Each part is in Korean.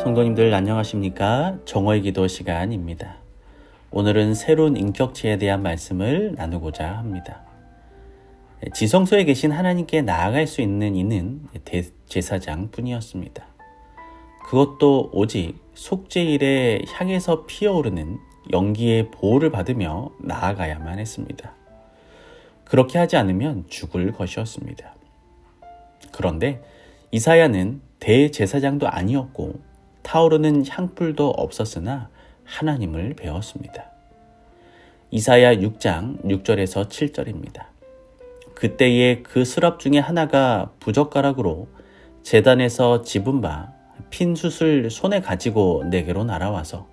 성도님들 안녕하십니까? 정오의 기도 시간입니다. 오늘은 새로운 인격체에 대한 말씀을 나누고자 합니다. 지성소에 계신 하나님께 나아갈 수 있는 이는 대제사장 뿐이었습니다. 그것도 오직 속죄일에 향해서 피어오르는 연기의 보호를 받으며 나아가야만 했습니다. 그렇게 하지 않으면 죽을 것이었습니다. 그런데 이사야는 대제사장도 아니었고 타오르는 향불도 없었으나 하나님을 배웠습니다. 이사야 6장 6절에서 7절입니다. 그때에 그 스랍 중에 하나가 부젓가락으로 제단에서 집은 바 핀 숯을 손에 가지고 내게로 날아와서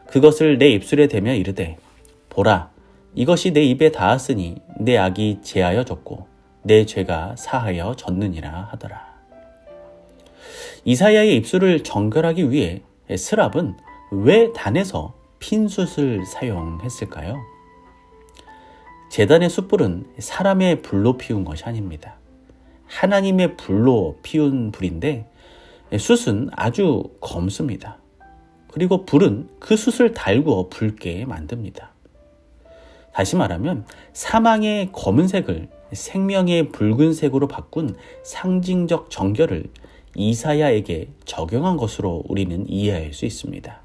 그것을 내 입술에 대며 이르되 보라 이것이 내 입에 닿았으니 내 악이 제하여졌고 내 죄가 사하여 졌느니라 하더라. 이사야의 입술을 정결하기 위해 스랍은 왜 단에서 핀 숯을 사용했을까요? 제단의 숯불은 사람의 불로 피운 것이 아닙니다. 하나님의 불로 피운 불인데 숯은 아주 검습니다. 그리고 불은 그 숯을 달구어 붉게 만듭니다. 다시 말하면 사망의 검은색을 생명의 붉은색으로 바꾼 상징적 정결을 이사야에게 적용한 것으로 우리는 이해할 수 있습니다.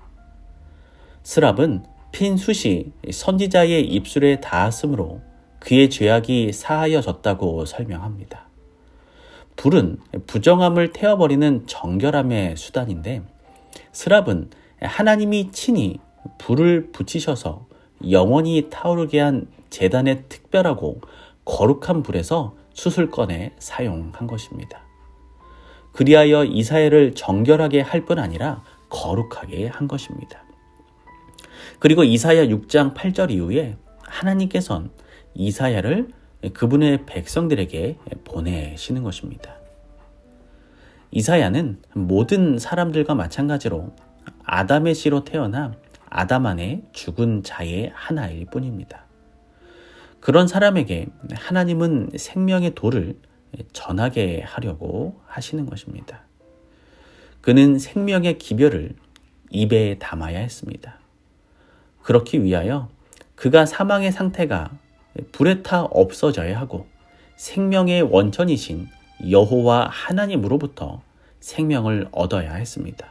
스랍은 핀 숯이 선지자의 입술에 닿았으므로 그의 죄악이 사하여졌다고 설명합니다. 불은 부정함을 태워버리는 정결함의 수단인데 스랍은 하나님이 친히 불을 붙이셔서 영원히 타오르게 한 제단의 특별하고 거룩한 불에서 숯을 꺼내 사용한 것입니다. 그리하여 이사야를 정결하게 할 뿐 아니라 거룩하게 한 것입니다. 그리고 이사야 6장 8절 이후에 하나님께서는 이사야를 그분의 백성들에게 보내시는 것입니다. 이사야는 모든 사람들과 마찬가지로 아담의 씨로 태어나 아담 안에 죽은 자의 하나일 뿐입니다. 그런 사람에게 하나님은 생명의 도를 전하게 하려고 하시는 것입니다. 그는 생명의 기별을 입에 담아야 했습니다. 그렇기 위하여 그가 사망의 상태가 불에 타 없어져야 하고 생명의 원천이신 여호와 하나님으로부터 생명을 얻어야 했습니다.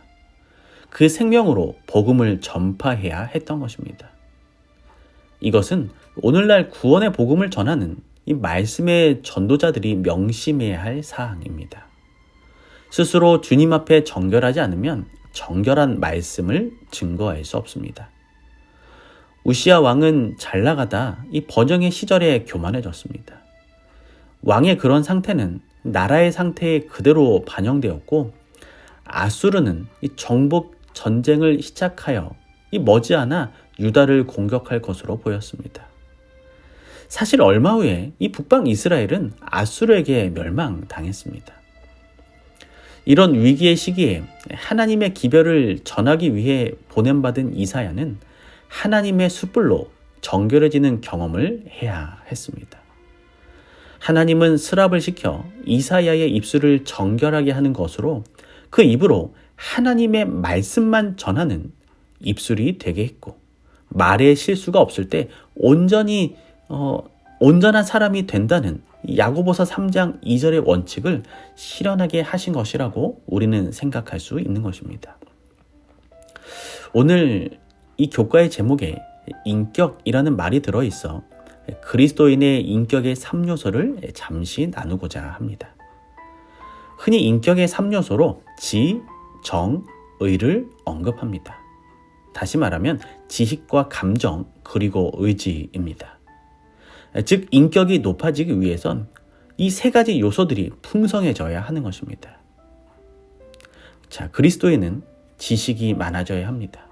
그 생명으로 복음을 전파해야 했던 것입니다. 이것은 오늘날 구원의 복음을 전하는 이 말씀의 전도자들이 명심해야 할 사항입니다. 스스로 주님 앞에 정결하지 않으면 정결한 말씀을 증거할 수 없습니다. 우시야 왕은 잘 나가다 이 번영의 시절에 교만해졌습니다. 왕의 그런 상태는 나라의 상태에 그대로 반영되었고 아수르는 이 정복 전쟁을 시작하여 이 머지않아 유다를 공격할 것으로 보였습니다. 사실 얼마 후에 이 북방 이스라엘은 아수르에게 멸망당했습니다. 이런 위기의 시기에 하나님의 기별을 전하기 위해 보냄받은 이사야는 하나님의 숯불로 정결해지는 경험을 해야 했습니다. 하나님은 스랍을 시켜 이사야의 입술을 정결하게 하는 것으로 그 입으로 하나님의 말씀만 전하는 입술이 되게 했고 말에 실수가 없을 때 온전한 사람이 된다는 야고보서 3장 2절의 원칙을 실현하게 하신 것이라고 우리는 생각할 수 있는 것입니다. 오늘 이 교과의 제목에 인격이라는 말이 들어있어 그리스도인의 인격의 3요소를 잠시 나누고자 합니다. 흔히 인격의 3요소로 지, 정, 의를 언급합니다. 다시 말하면 지식과 감정 그리고 의지입니다. 즉 인격이 높아지기 위해선 이 세 가지 요소들이 풍성해져야 하는 것입니다. 자, 그리스도인은 지식이 많아져야 합니다.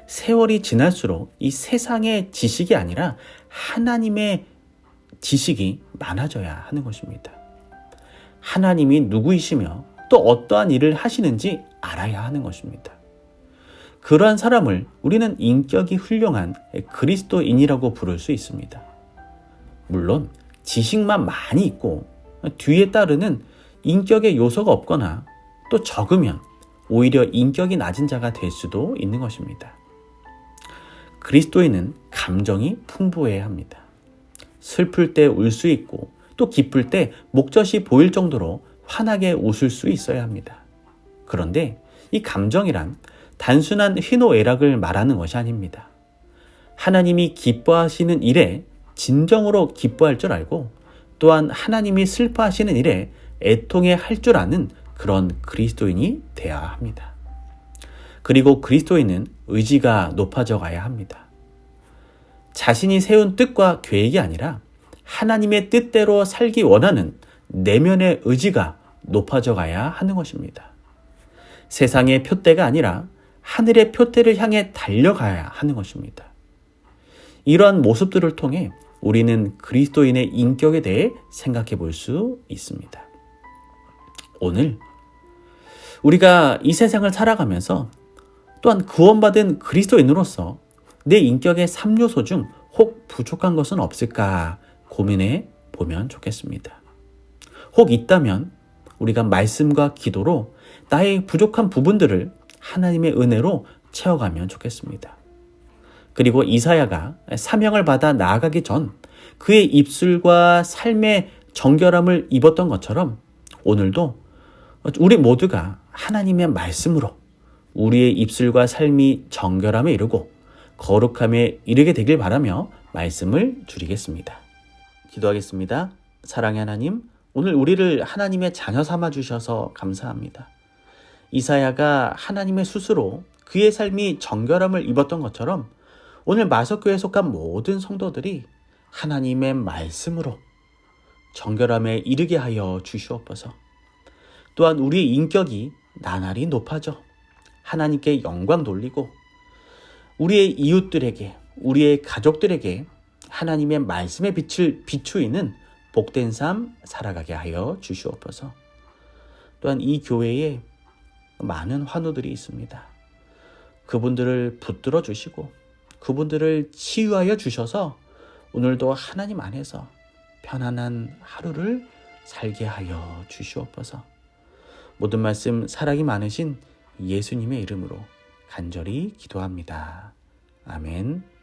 세월이 지날수록 이 세상의 지식이 아니라 하나님의 지식이 많아져야 하는 것입니다. 하나님이 누구이시며 또 어떠한 일을 하시는지 알아야 하는 것입니다. 그러한 사람을 우리는 인격이 훌륭한 그리스도인이라고 부를 수 있습니다. 물론 지식만 많이 있고 뒤에 따르는 인격의 요소가 없거나 또 적으면 오히려 인격이 낮은 자가 될 수도 있는 것입니다. 그리스도인은 감정이 풍부해야 합니다. 슬플 때 울 수 있고 또 기쁠 때 목젖이 보일 정도로 환하게 웃을 수 있어야 합니다. 그런데 이 감정이란 단순한 희노애락을 말하는 것이 아닙니다. 하나님이 기뻐하시는 일에 진정으로 기뻐할 줄 알고 또한 하나님이 슬퍼하시는 일에 애통해 할 줄 아는 그런 그리스도인이 되어야 합니다. 그리고 그리스도인은 의지가 높아져 가야 합니다. 자신이 세운 뜻과 계획이 아니라 하나님의 뜻대로 살기 원하는 내면의 의지가 높아져 가야 하는 것입니다. 세상의 표대가 아니라 하늘의 표대를 향해 달려가야 하는 것입니다. 이러한 모습들을 통해 우리는 그리스도인의 인격에 대해 생각해 볼 수 있습니다. 오늘 우리가 이 세상을 살아가면서 또한 구원받은 그리스도인으로서 내 인격의 3요소 중 혹 부족한 것은 없을까 고민해 보면 좋겠습니다. 혹 있다면 우리가 말씀과 기도로 나의 부족한 부분들을 하나님의 은혜로 채워가면 좋겠습니다. 그리고 이사야가 사명을 받아 나아가기 전 그의 입술과 삶의 정결함을 입었던 것처럼 오늘도 우리 모두가 하나님의 말씀으로 우리의 입술과 삶이 정결함에 이르고 거룩함에 이르게 되길 바라며 말씀을 드리겠습니다. 기도하겠습니다. 사랑의 하나님, 오늘 우리를 하나님의 자녀 삼아 주셔서 감사합니다. 이사야가 하나님의 숫으로 그의 삶이 정결함을 입었던 것처럼 오늘 마석교회에 속한 모든 성도들이 하나님의 말씀으로 정결함에 이르게 하여 주시옵소서. 또한 우리의 인격이 나날이 높아져 하나님께 영광 돌리고 우리의 이웃들에게, 우리의 가족들에게 하나님의 말씀의 빛을 비추이는 복된 삶 살아가게 하여 주시옵소서. 또한 이 교회에 많은 환우들이 있습니다. 그분들을 붙들어 주시고 그분들을 치유하여 주셔서 오늘도 하나님 안에서 편안한 하루를 살게 하여 주시옵소서. 모든 말씀 사랑이 많으신 예수님의 이름으로 간절히 기도합니다. 아멘.